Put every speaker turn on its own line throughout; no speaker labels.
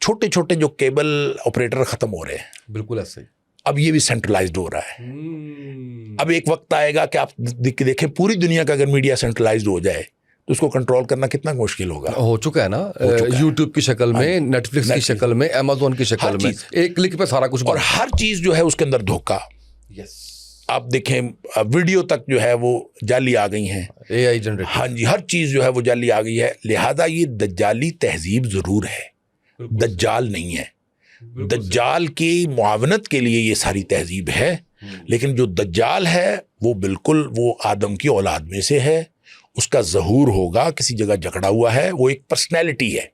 چھوٹے چھوٹے جو کیبل آپریٹر ختم ہو رہے ہیں،
بالکل ایسے ہی.
اب یہ بھی سینٹرلائزڈ ہو رہا ہے. اب ایک وقت آئے گا کہ آپ دیکھیں پوری دنیا کا اگر میڈیا سینٹرلائزڈ ہو جائے تو اس کو کنٹرول کرنا کتنا مشکل ہوگا.
ہو چکا ہے نا، یوٹیوب کی شکل میں، نیٹ فلکس کی شکل میں، امیزون کی شکل میں، ایک کلک پہ سارا کچھ.
اور ہر چیز جو ہے اس کے اندر دھوکہ. آپ دیکھیں ویڈیو تک جو ہے وہ جعلی آ گئی ہیں،
اے آئی جنریٹ.
ہاں جی، ہر چیز جو ہے وہ جعلی آ گئی ہے. لہذا یہ دجالی تہذیب ضرور ہے، دجال نہیں ہے. دجال کی معاونت کے لیے یہ ساری تہذیب ہے، لیکن جو دجال ہے وہ بالکل وہ آدم کی اولاد میں سے ہے. اس کا ظہور ہوگا، کسی جگہ جکڑا ہوا ہے، وہ ایک پرسنالٹی ہے.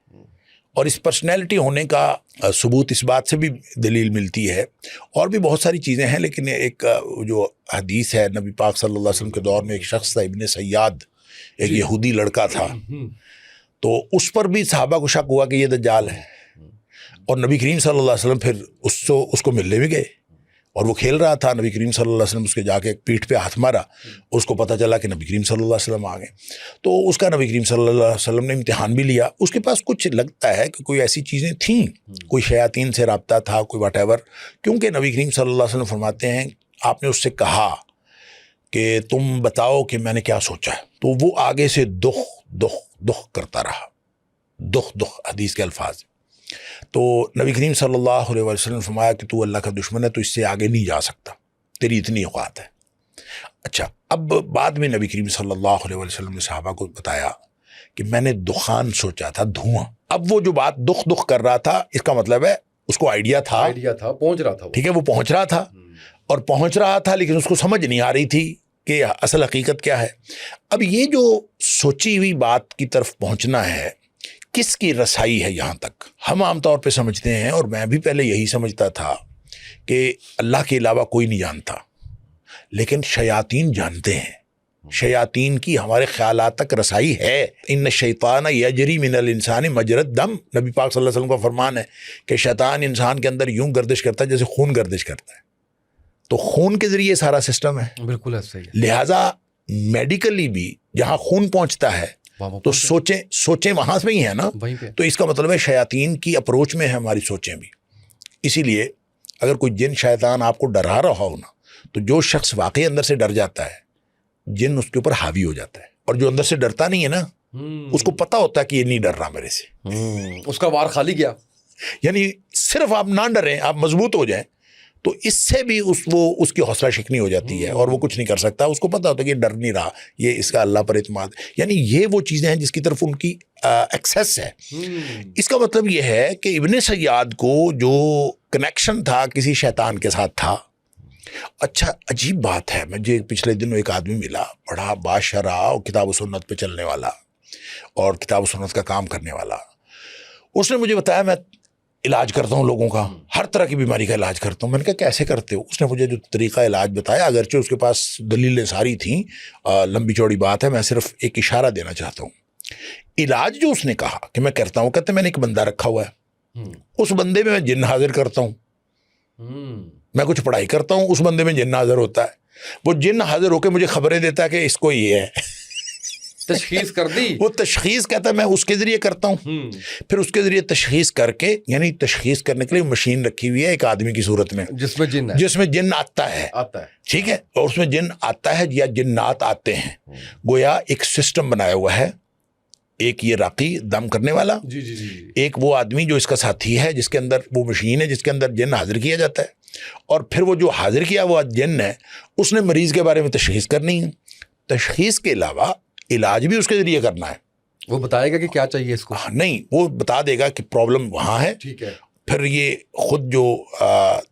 اور اس پرسنالٹی ہونے کا ثبوت اس بات سے بھی دلیل ملتی ہے. اور بھی بہت ساری چیزیں ہیں، لیکن ایک جو حدیث ہے نبی پاک صلی اللہ علیہ وسلم کے دور میں، ایک شخص تھا ابن سیاد، ایک یہودی لڑکا تھا، تو اس پر بھی صحابہ کو شک ہوا کہ یہ دجال ہے. اور نبی کریم صلی اللہ علیہ وسلم پھر اس کو ملنے بھی گئے، اور وہ کھیل رہا تھا. نبی کریم صلی اللہ علیہ وسلم اس کے جا کے پیٹھ پہ ہاتھ مارا، اس کو پتہ چلا کہ نبی کریم صلی اللہ علیہ وسلم آ گئے. تو اس کا نبی کریم صلی اللہ علیہ وسلم نے امتحان بھی لیا. اس کے پاس کچھ لگتا ہے کہ کوئی ایسی چیزیں تھیں، کوئی شیاطین سے رابطہ تھا، کوئی واٹ ایور. کیونکہ نبی کریم صلی اللہ علیہ وسلم فرماتے ہیں آپ نے اس سے کہا کہ تم بتاؤ کہ میں نے کیا سوچا ہے، تو وہ آگے سے دخ دخ دخ کرتا رہا. دخ دخ حدیث کے الفاظ. تو نبی کریم صلی اللہ علیہ وسلم نے فرمایا کہ تو اللہ کا دشمن ہے، تو اس سے آگے نہیں جا سکتا، تیری اتنی اوقات ہے. اچھا، اب بعد میں نبی کریم صلی اللہ علیہ وسلم نے صحابہ کو بتایا کہ میں نے دخان سوچا تھا، دھواں. اب وہ جو بات دخ دخ کر رہا تھا، اس کا مطلب ہے اس کو آئیڈیا تھا،
پہنچ رہا تھا.
ٹھیک ہے، وہ پہنچ رہا تھا، اور پہنچ رہا تھا، لیکن اس کو سمجھ نہیں آ رہی تھی کہ اصل حقیقت کیا ہے. اب یہ جو سوچی ہوئی بات کی طرف پہنچنا ہے، کس کی رسائی ہے یہاں تک؟ ہم عام طور پہ سمجھتے ہیں، اور میں بھی پہلے یہی سمجھتا تھا کہ اللہ کے علاوہ کوئی نہیں جانتا، لیکن شیاطین جانتے ہیں. شیاطین کی ہمارے خیالات تک رسائی ہے. ان الشیطان یجری من الانسان مجری الدم، نبی پاک صلی اللہ علیہ وسلم کا فرمان ہے کہ شیطان انسان کے اندر یوں گردش کرتا ہے جیسے خون گردش کرتا ہے. تو خون کے ذریعے سارا سسٹم ہے.
بالکل ایسا ہی.
لہٰذا میڈیکلی بھی جہاں خون پہنچتا ہے تو سوچیں وہاں سے ہی ہے نا. تو اس کا مطلب ہے شیاطین کی اپروچ میں ہے ہماری سوچیں بھی. اسی لیے اگر کوئی جن شیطان آپ کو ڈرا رہا ہو نا، تو جو شخص واقعی اندر سے ڈر جاتا ہے، جن اس کے اوپر حاوی ہو جاتا ہے. اور جو اندر سے ڈرتا نہیں ہے نا، اس کو پتا ہوتا ہے کہ یہ نہیں ڈر رہا میرے سے،
اس کا وار خالی گیا.
یعنی صرف آپ نہ ڈریں، آپ مضبوط ہو جائیں، تو اس سے بھی اس کی حوصلہ شکنی ہو جاتی ہے، اور وہ کچھ نہیں کر سکتا. اس کو پتا ہوتا ہے کہ یہ ڈر نہیں رہا، یہ اس کا اللہ پر اعتماد. یعنی یہ وہ چیزیں ہیں جس کی طرف ان کی ایکسیس ہے. اس کا مطلب یہ ہے کہ ابن سیاد کو جو کنیکشن تھا کسی شیطان کے ساتھ تھا. اچھا، عجیب بات ہے، مجھے پچھلے دنوں ایک آدمی ملا، بڑا باشرح اور کتاب و سنت پہ چلنے والا اور کتاب و سنت کا کام کرنے والا. اس نے مجھے بتایا میں علاج کرتا ہوں لوگوں کا، ہر طرح کی بیماری کا علاج کرتا ہوں. میں نے کہا کیسے کرتے ہو؟ اس نے مجھے جو طریقہ علاج بتایا، اگرچہ اس کے پاس دلیلیں ساری تھیں، لمبی چوڑی بات ہے، میں صرف ایک اشارہ دینا چاہتا ہوں. علاج جو اس نے کہا کہ میں کرتا ہوں، کہتے میں نے ایک بندہ رکھا ہوا ہے، اس بندے میں جن حاضر کرتا ہوں. میں کچھ پڑھائی کرتا ہوں، اس بندے میں جن حاضر ہوتا ہے، وہ جن حاضر ہو کے مجھے خبریں دیتا ہے کہ اس کو یہ ہے.
تشخیص کر دی. وہ
تشخیص کہتا ہے میں اس کے ذریعے کرتا ہوں. پھر اس کے ذریعے تشخیص کر کے، یعنی تشخیص کرنے کے لیے مشین رکھی ہوئی ہے ایک آدمی کی صورت میں،
جس میں جن ہے،
جس میں جن آتا ہے. ٹھیک ہے، اور اس میں جن آتا ہے یا جنات آتے ہیں. گویا ایک سسٹم بنایا ہوا ہے. ایک یہ راقی دم کرنے والا، ایک وہ آدمی جو اس کا ساتھی ہے، جس کے اندر وہ مشین ہے جس کے اندر جن حاضر کیا جاتا ہے. اور پھر وہ جو حاضر کیا وہ جن ہے، اس نے مریض کے بارے میں تشخیص کرنی ہے. تشخیص کے علاوہ علاج بھی اس کے ذریعے کرنا ہے.
وہ بتائے گا کہ کیا چاہیے اس کو.
نہیں، وہ بتا دے گا کہ پرابلم وہاں ہے.
ٹھیک ہے.
پھر یہ خود جو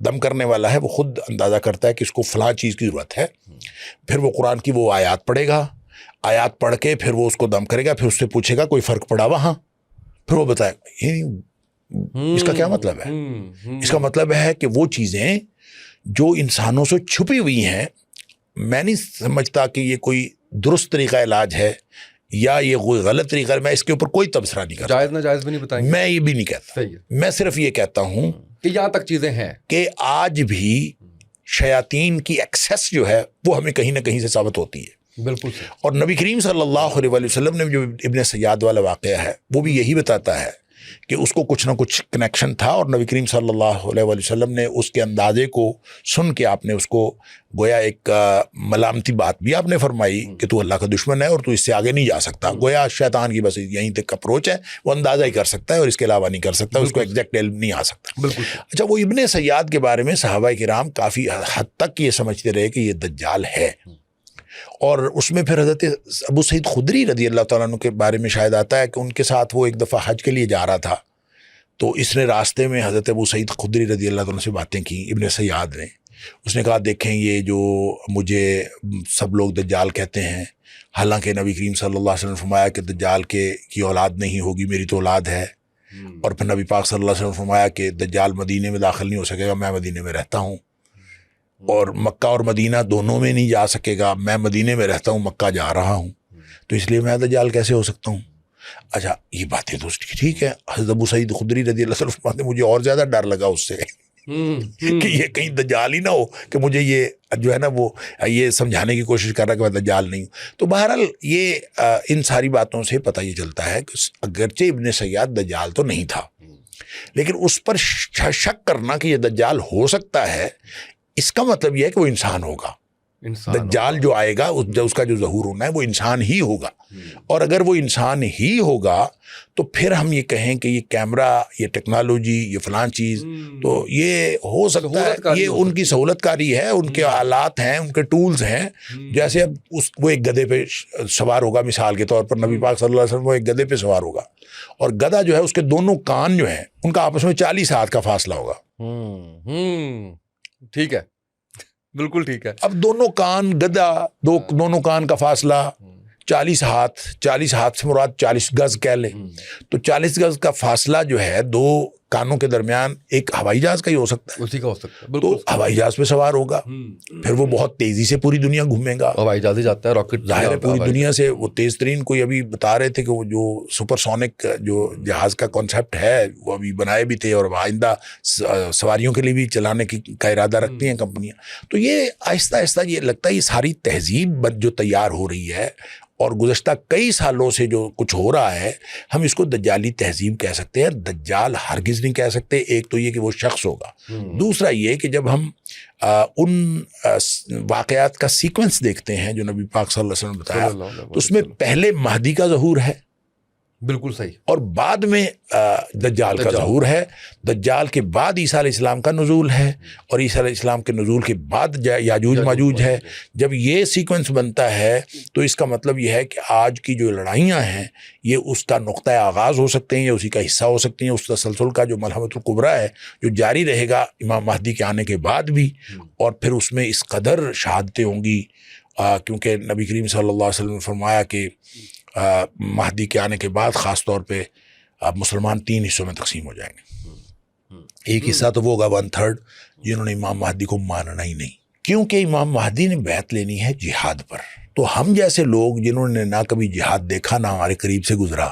دم کرنے والا ہے وہ خود اندازہ کرتا ہے کہ اس کو فلاں چیز کی ضرورت ہے. پھر وہ قرآن کی وہ آیات پڑھے گا، آیات پڑھ کے پھر وہ اس کو دم کرے گا. پھر اس سے پوچھے گا کوئی فرق پڑا وہاں، پھر وہ بتائے گا. اس کا کیا مطلب ہے؟ اس کا مطلب ہے کہ وہ چیزیں جو انسانوں سے چھپی ہوئی ہیں، میں نہیں سمجھتا کہ یہ کوئی درست طریقہ علاج ہے یا یہ کوئی غلط طریقہ ہے. میں اس کے اوپر کوئی تبصرہ نہیں کرتا.
جائز ناجائز بھی نہیں بتائیں گے.
میں یہ بھی نہیں کہتا. میں صرف یہ کہتا ہوں
کہ یہاں تک چیزیں ہیں
کہ آج بھی شیاطین کی ایکسیس جو ہے وہ ہمیں کہیں نہ کہیں سے ثابت ہوتی ہے.
بالکل.
اور نبی کریم صلی اللہ علیہ وسلم نے جو ابن سیاد والا واقعہ ہے وہ بھی یہی بتاتا ہے کہ اس کو کچھ نہ کچھ کنیکشن تھا، اور نبی کریم صلی اللہ علیہ وسلم نے اس کے اندازے کو سن کے آپ نے اس کو گویا ایک ملامتی بات بھی آپ نے فرمائی کہ تو اللہ کا دشمن ہے اور تو اس سے آگے نہیں جا سکتا. گویا شیطان کی بس یہیں تک اپروچ ہے، وہ اندازہ ہی کر سکتا ہے اور اس کے علاوہ نہیں کر سکتا، اس کو ایگزیکٹ علم نہیں آ سکتا.
بالکل.
اچھا، وہ ابن سیاد کے بارے میں صحابہ کرام کافی حد تک یہ سمجھتے رہے کہ یہ دجال ہے، اور اس میں پھر حضرت ابو سعید خدری رضی اللہ تعالیٰ عنہ کے بارے میں شاید آتا ہے کہ ان کے ساتھ وہ ایک دفعہ حج کے لیے جا رہا تھا، تو اس نے راستے میں حضرت ابو سعید خدری رضی اللہ تعالیٰ عنہ سے باتیں کی ابن سیاد نے. اس نے کہا دیکھیں یہ جو مجھے سب لوگ دجال کہتے ہیں، حالانکہ نبی کریم صلی اللہ علیہ وسلم نے فرمایا کہ دجال کی اولاد نہیں ہوگی، میری تو اولاد ہے. اور پھر نبی پاک صلی اللہ علیہ وسلم نے فرمایا کہ دجال مدینے میں داخل نہیں ہو سکے گا، میں مدینے میں رہتا ہوں، اور مکہ اور مدینہ دونوں میں نہیں جا سکے گا، میں مدینے میں رہتا ہوں، مکہ جا رہا ہوں، تو اس لیے میں دجال کیسے ہو سکتا ہوں. اچھا، یہ باتیں تو ٹھیک ہے. حضرت ابو سعید خدری رضی اللہ عنہ فرماتے ہیں مجھے اور زیادہ ڈر لگا اس سے کہ یہ کہیں دجال ہی نہ ہو، کہ مجھے یہ جو ہے نا وہ یہ سمجھانے کی کوشش کر رہا کہ میں دجال نہیں ہوں. تو بہرحال یہ ان ساری باتوں سے پتہ یہ چلتا ہے کہ اگرچہ ابن سیاد دجال تو نہیں تھا، لیکن اس پر شک کرنا کہ یہ دجال ہو سکتا ہے، اس کا مطلب یہ ہے کہ وہ انسان ہوگا. دجال جو آئے گا اس کا جو ظہور ہونا ہے وہ انسان ہی ہوگا، اور اگر وہ انسان ہی ہوگا تو پھر ہم یہ کہیں کہ یہ کیمرہ، یہ ٹیکنالوجی، یہ فلان چیز، تو یہ ہو سکتا ہے یہ ان کی سہولت کاری ہے، ان کے آلات ہیں، ان کے ٹولز ہیں. جیسے اب وہ ایک گدھے پہ سوار ہوگا، مثال کے طور پر نبی پاک صلی اللہ علیہ وسلم وہ ایک گدھے پہ سوار ہوگا، اور گدھا جو ہے اس کے دونوں کان جو ہیں ان کا آپس میں 40 ہاتھ کا فاصلہ ہوگا.
ٹھیک ہے، بالکل ٹھیک ہے.
اب دونوں کان گدھا، دونوں کان کا فاصلہ 40 ہاتھ سے مراد 40 گز کہہ لیں، تو 40 گز کا فاصلہ جو ہے دو کانوں کے درمیان ایک ہوائی جہاز کا ہی ہو سکتا ہے،
اسی کا ہو سکتا ہے.
تو ہوائی جہاز پہ سوار ہوگا، پھر وہ بہت تیزی سے پوری دنیا گھومے گا.
ہوائی جہاز ہی جاتا ہے، راکٹ
ظاہر ہے پوری دنیا سے وہ تیز ترین. کوئی ابھی بتا رہے تھے کہ وہ جو سپر سونک جو جہاز کا کانسیپٹ ہے وہ ابھی بنائے بھی تھے، اور آئندہ سواریوں کے لیے بھی چلانے کا ارادہ رکھتی ہیں کمپنیاں. تو یہ آہستہ آہستہ یہ لگتا ہے یہ ساری تہذیب جو تیار ہو رہی ہے، اور گزشتہ کئی سالوں سے جو کچھ ہو رہا ہے، ہم اس کو دجالی تہذیب کہہ سکتے ہیں. دجال ہرگز نہیں کہہ سکتے. ایک تو یہ کہ وہ شخص ہوگا، دوسرا یہ کہ جب ہم ان واقعات کا سیکوینس دیکھتے ہیں جو نبی پاک صلی اللہ علیہ وسلم نے بتایا، تو اس میں پہلے مہدی کا ظہور ہے،
بالکل صحیح،
اور بعد میں دجال کا ظہور ہے. دجال کے بعد عیسیٰ علیہ السلام کا نزول ہے، اور عیسیٰ علیہ السلام کے نزول کے بعد یاجوج ماجوج ہے. جب یہ سیکوینس بنتا ہے تو اس کا مطلب یہ ہے کہ آج کی جو لڑائیاں ہیں یہ اس کا نقطۂ آغاز ہو سکتے ہیں، یا اسی کا حصہ ہو سکتی ہیں. اس تسلسل کا جو ملحمۃ الکبریٰ ہے جو جاری رہے گا امام مہدی کے آنے کے بعد بھی، اور پھر اس میں اس قدر شہادتیں ہوں گی، کیونکہ نبی کریم صلی اللہ علیہ وسلم نے فرمایا کہ مہدی کے آنے کے بعد خاص طور پہ مسلمان 3 حصوں میں تقسیم ہو جائیں گے. ایک حصہ تو وہ ہوگا 1/3 جنہوں نے امام مہدی کو ماننا ہی نہیں، کیونکہ امام مہدی نے بیعت لینی ہے جہاد پر. تو ہم جیسے لوگ جنہوں نے نہ کبھی جہاد دیکھا، نہ ہمارے قریب سے گزرا،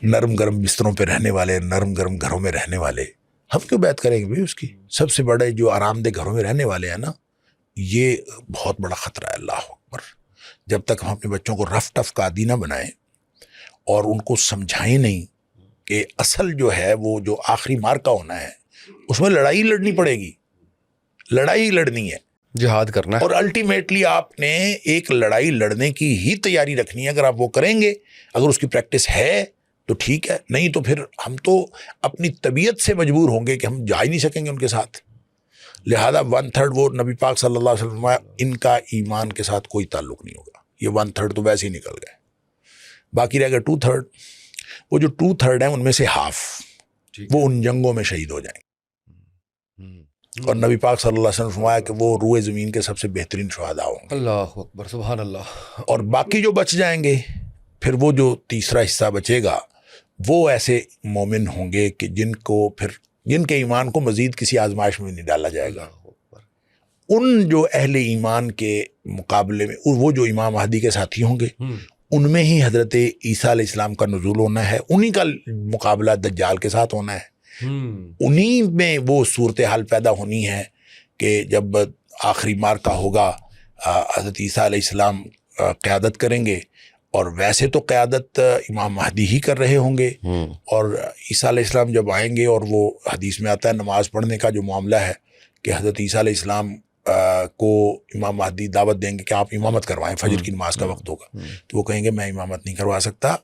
نرم گرم بستروں پہ رہنے والے، نرم گرم گھروں میں رہنے والے، ہم کیوں بیعت کریں گے بھائی اس کی؟ سب سے بڑے جو آرام دہ گھروں میں رہنے والے ہیں نا، یہ بہت بڑا خطرہ ہے. اللہ اکبر. جب تک ہم اپنے بچوں کو رف ٹف کا عادی نہ بنائیں اور ان کو سمجھائیں نہیں کہ اصل جو ہے وہ جو آخری مارکا ہونا ہے اس میں لڑائی لڑنی پڑے گی، لڑائی لڑنی ہے،
جہاد کرنا ہے،
اور الٹیمیٹلی آپ نے ایک لڑائی لڑنے کی ہی تیاری رکھنی ہے. اگر آپ وہ کریں گے، اگر اس کی پریکٹس ہے تو ٹھیک ہے، نہیں تو پھر ہم تو اپنی طبیعت سے مجبور ہوں گے کہ ہم جا ہی نہیں سکیں گے ان کے ساتھ. لہذا 1/3 وہ نبی پاک صلی اللہ علیہ وسلم ان کا ایمان کے ساتھ کوئی تعلق نہیں ہوگا. یہ 1/3 تو ویسے ہی نکل گئے، باقی رہ گئے 2/3. وہ جو 2/3 ہیں ان میں سے ہاف وہ ان جنگوں میں شہید ہو جائیں گے، اور نبی پاک صلی اللہ علیہ وسلم نے فرمایا کہ وہ روئے زمین کے سب سے بہترین شہداء ہوں گے.
اللہ اکبر، سبحان اللہ.
اور باقی جو بچ جائیں گے، پھر وہ جو تیسرا حصہ بچے گا وہ ایسے مومن ہوں گے کہ جن کے ایمان کو مزید کسی آزمائش میں نہیں ڈالا جائے گا. ان جو اہل ایمان کے مقابلے میں وہ جو امام مہدی کے ساتھی ہوں گے، ان میں ہی حضرت عیسیٰ علیہ السلام کا نزول ہونا ہے، انہی کا مقابلہ دجال کے ساتھ ہونا ہے. انہی میں وہ صورتحال پیدا ہونی ہے کہ جب آخری مارکا ہوگا، حضرت عیسیٰ علیہ السلام قیادت کریں گے، اور ویسے تو قیادت امام مہدی ہی کر رہے ہوں گے، اور عیسیٰ علیہ السلام جب آئیں گے، اور وہ حدیث میں آتا ہے نماز پڑھنے کا جو معاملہ ہے کہ حضرت عیسیٰ علیہ السلام کو امام مہدی دعوت دیں گے کہ آپ امامت کروائیں، فجر کی نماز کا وقت ہوگا، تو وہ کہیں گے میں امامت نہیں کروا سکتا،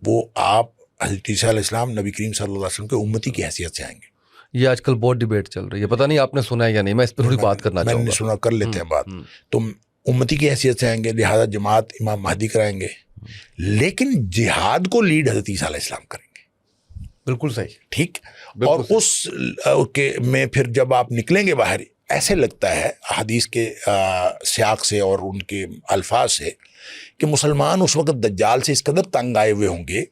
وہ آپ حضرت عیسیٰ علیہ السلام نبی کریم صلی اللہ علیہ وسلم کے امتی کی حیثیت سے آئیں گے۔
یہ آج کل بہت ڈیبیٹ چل رہی ہے، پتہ نہیں آپ نے سنا ہے یا نہیں، میں اس پہ تھوڑی بات کرنا چاہوں گا۔
میں نے سنا، کر لیتے ہیں بات۔ تو امتی کی حیثیت سے آئیں گے، لہذا جماعت امام مہدی کرائیں گے، لیکن جہاد کو لیڈ حضرت عیسیٰ علیہ السلام کریں گے۔
بالکل صحیح،
ٹھیک۔ اور اس کے میں پھر جب آپ نکلیں گے باہر، ایسے لگتا ہے حدیث کے سیاق سے اور ان کے الفاظ سے کہ مسلمان اس وقت دجال سے اس قدر تنگ آئے ہوئے ہوں گے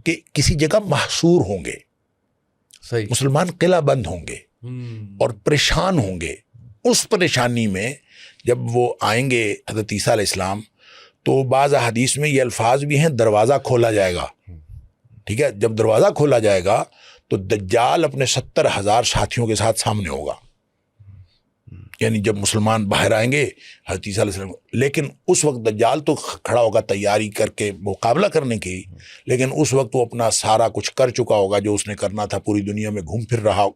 کہ کسی جگہ محصور ہوں گے،
صحیح،
مسلمان قلعہ بند ہوں گے اور پریشان ہوں گے۔ اس پریشانی میں جب وہ آئیں گے حضرت عیسیٰ علیہ السلام، تو بعض حدیث میں یہ الفاظ بھی ہیں دروازہ کھولا جائے گا، ٹھیک ہے، جب دروازہ کھولا جائے گا تو دجال اپنے 70,000 ساتھیوں کے ساتھ سامنے ہوگا، یعنی جب مسلمان باہر آئیں گے حضرت عیسیٰ علیہ السلام، لیکن اس وقت دجال تو کھڑا ہوگا تیاری کر کے مقابلہ کرنے کی، لیکن اس وقت وہ اپنا سارا کچھ کر چکا ہوگا جو اس نے کرنا تھا، پوری دنیا میں گھوم پھر رہا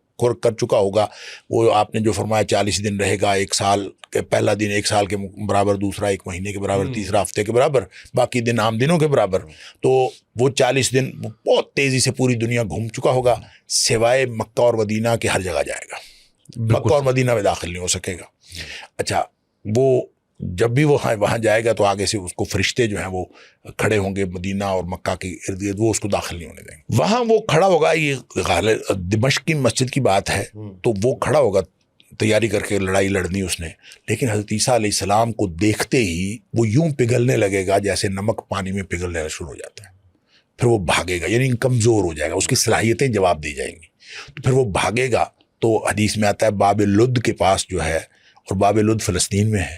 کر چکا ہوگا۔ وہ آپ نے جو فرمایا 40 دن رہے گا، 1 سال کے پہلا دن 1 سال کے برابر، دوسرا 1 مہینے کے برابر، تیسرا ہفتے کے برابر، باقی دن عام دنوں کے برابر، تو وہ 40 دن بہت تیزی سے پوری دنیا گھوم چکا ہوگا، سوائے مکہ اور مدینہ کے ہر جگہ جائے گا، مکہ اور مدینہ میں داخل نہیں ہو سکے گا۔ اچھا، وہ جب بھی وہ وہاں جائے گا تو آگے سے اس کو فرشتے جو ہیں وہ کھڑے ہوں گے مدینہ اور مکہ کے ارد گرد، وہ اس کو داخل نہیں ہونے دیں گے۔ وہاں وہ کھڑا ہوگا، یہ دمشق کی مسجد کی بات ہے، تو وہ کھڑا ہوگا تیاری کر کے، لڑائی لڑنی اس نے، لیکن حضرت عیسیٰ علیہ السلام کو دیکھتے ہی وہ یوں پگھلنے لگے گا جیسے نمک پانی میں پگھلنے شروع ہو جاتا ہے، پھر وہ بھاگے گا، یعنی کمزور ہو جائے گا، اس کی صلاحیتیں جواب دی جائیں گی، تو پھر وہ بھاگے گا۔ تو حدیث میں آتا ہے باب لد کے پاس جو ہے، اور باب لد فلسطین میں ہے،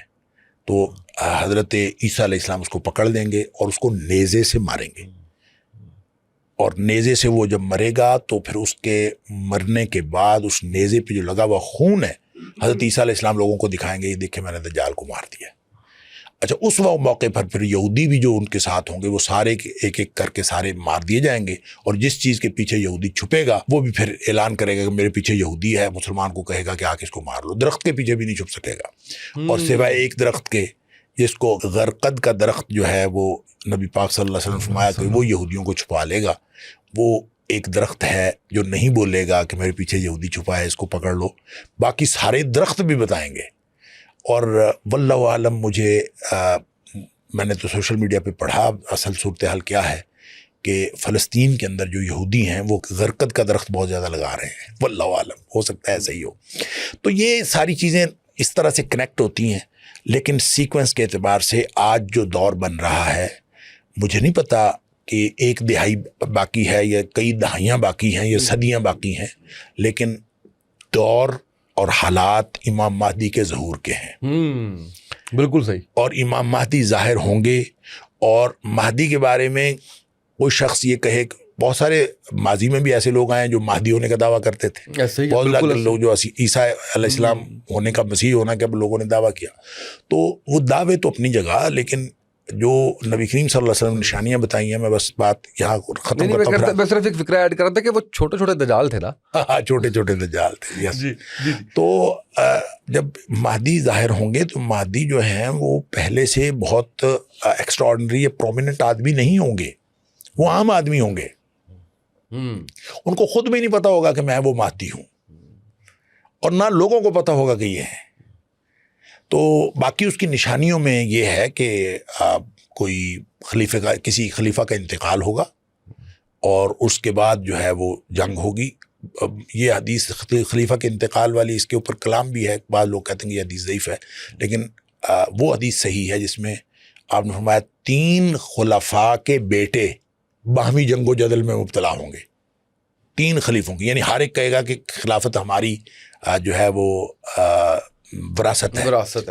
تو حضرت عیسیٰ علیہ السلام اس کو پکڑ لیں گے اور اس کو نیزے سے ماریں گے، اور نیزے سے وہ جب مرے گا تو پھر اس کے مرنے کے بعد اس نیزے پہ جو لگا ہوا خون ہے، حضرت عیسیٰ علیہ السلام لوگوں کو دکھائیں گے، یہ دیکھیں میں نے دجال کو مار دیا۔ اچھا، اس موقع پر پھر یہودی بھی جو ان کے ساتھ ہوں گے وہ سارے ایک ایک کر کے سارے مار دیے جائیں گے، اور جس چیز کے پیچھے یہودی چھپے گا وہ بھی پھر اعلان کرے گا کہ میرے پیچھے یہودی ہے، مسلمان کو کہے گا کہ آکے اس کو مار لو۔ درخت کے پیچھے بھی نہیں چھپ سکے گا، اور سوائے ایک درخت کے جس کو غرقد کا درخت جو ہے، وہ نبی پاک صلی اللہ علیہ وسلم فرمایا کہ وہ یہودیوں کو چھپا لے گا، وہ ایک درخت ہے جو نہیں بولے گا کہ میرے پیچھے یہودی چھپا ہے، اس کو پکڑ لو، باقی سارے درخت بھی بتائیں گے۔ اور واللہ عالم، میں نے تو سوشل میڈیا پہ پڑھا، اصل صورتحال کیا ہے کہ فلسطین کے اندر جو یہودی ہیں وہ غرقد کا درخت بہت زیادہ لگا رہے ہیں، واللہ عالم، ہو سکتا ہے صحیح ہو۔ تو یہ ساری چیزیں اس طرح سے کنیکٹ ہوتی ہیں، لیکن سیکوینس کے اعتبار سے آج جو دور بن رہا ہے، مجھے نہیں پتا کہ 1 دہائی باقی ہے یا کئی دہائیاں باقی ہیں یا صدیاں باقی ہیں، لیکن دور اور حالات امام مہدی کے ظہور کے ہیں۔
بالکل صحیح۔ اور
امام مہدی ظاہر ہوں گے، اور مہدی کے بارے میں کوئی شخص یہ کہے، بہت سارے ماضی میں بھی ایسے لوگ آئے ہیں جو مہدی ہونے کا دعویٰ کرتے تھے، بہت زیادہ لوگ جو عیسیٰ علیہ السلام ہونے کا، مسیح ہونے کا لوگوں نے دعویٰ کیا، تو وہ دعوے تو اپنی جگہ، لیکن جو نبی کریم صلی اللہ علیہ وسلم نے نشانیاں بتائی ہیں، میں بس بات یہاں ختم کرتا ہوں۔
میں صرف ایک فکرہ ایڈ کر رہا تھا کہ وہ چھوٹے چھوٹے دجال تھے نا،
ہاں، چھوٹے چھوٹے دجال تھے، یس۔ تو جب مہدی ظاہر ہوں گے تو مہدی جو ہیں وہ پہلے سے بہت ایکسٹرا آرڈنری یا پرومیننٹ آدمی نہیں ہوں گے، وہ عام آدمی ہوں گے، ان کو خود بھی نہیں پتا ہوگا کہ میں وہ مہدی ہوں، اور نہ لوگوں کو پتا ہوگا کہ یہ ہے۔ تو باقی اس کی نشانیوں میں یہ ہے کہ کوئی خلیفہ کا، کسی خلیفہ کا انتقال ہوگا، اور اس کے بعد جو ہے وہ جنگ ہوگی۔ یہ حدیث خلیفہ کے انتقال والی، اس کے اوپر کلام بھی ہے، بعض لوگ کہتے ہیں کہ یہ حدیث ضعیف ہے، لیکن وہ حدیث صحیح ہے جس میں آپ نے فرمایا 3 خلفاء کے بیٹے باہمی جنگ و جدل میں مبتلا ہوں گے، 3 خلیفوں کی، یعنی ہر ایک کہے گا کہ خلافت ہماری جو ہے وہ وراثت ہے،